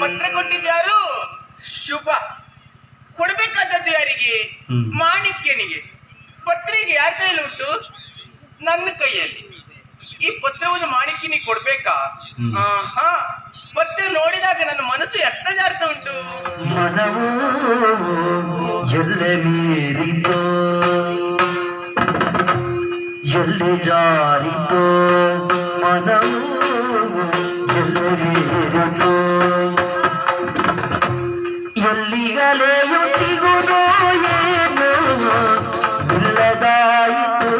ಪತ್ರ ಕೊಟ್ಟಿದ್ಯಾರು ಶುಭ, ಕೊಡ್ಬೇಕಾದದ್ದು ಯಾರಿಗೆ? ಮಾಣಿಕ್ಯನಿಗೆ. ಪತ್ರಿಕೆ ಯಾರ ಕೈಯಲ್ಲಿ ಉಂಟು? ನನ್ನ ಕೈಯಲ್ಲಿ. ಈ ಪತ್ರವನ್ನು ಮಾಣಿಕ್ಯನಿಗೆ ಕೊಡ್ಬೇಕಾ? ಹಾ, ಪತ್ರ ನೋಡಿದಾಗ ನನ್ನ ಮನಸ್ಸು ಎತ್ತ ಜಾರ್ತ ಉಂಟು. ಮನವು ಎಲ್ಲೆ ಮೀರಿತೋ, ಎಲ್ಲಿ ಜಾರಿತೋ, ಮನವು ಎಲ್ಲೆ ಮೀರಿತೋ, ಎಲ್ಲಿಗಲೆಯುತ್ತಿಗುದೋ ಏನು ಇಲ್ಲದಾಯಿತು,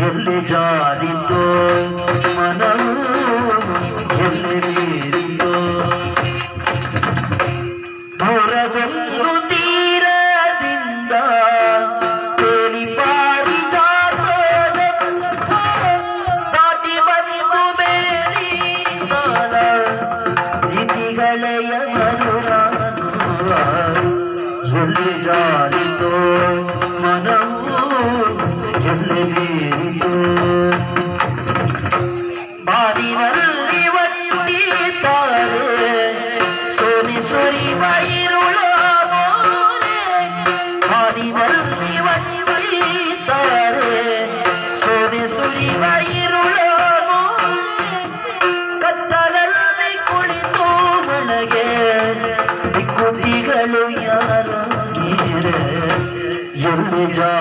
ಎಲ್ಲಿ ಜಾರಿತೋ ಮನವು ಎಲ್ಲಿ ಮೀರಿತೋ, ದೂರದೊಂದು ತೀರದಿಂದ ತೇಲಿ ಪಾರಿಜಾತದ ದಾಟಿ ಬಂದು ಬೇಲಿ ಸಾಲ ಪ್ರೀತಿಗಳೆಯ ಮಧುರಾನು, ಎಲ್ಲಿ ಜಾರಿತೋ ಮನವು ಎಲ್ಲಿ ಮೀರಿತೋ, ಬಾರಿನಲ್ಲಿ ಒಟ್ಟಿದ್ದಾರೆ ಸೋನಿಸುರಿವ ಇರುಳ ಮೋರೆ, ಬಾರಿನಲ್ಲಿ ಒಟ್ಟಿದ್ದಾರೆ ಸೋನಿಸುರಿವ ಇರುಳ ಮೋರೆ, ಕತ್ತಲಲ್ಲಿ ಕುಳಿತು ಮನಗೆ ದಿಕ್ಕುದಿಗಳು ಯಾರು ನೀರೆ, ಎಲ್ಲಿ ಜಾ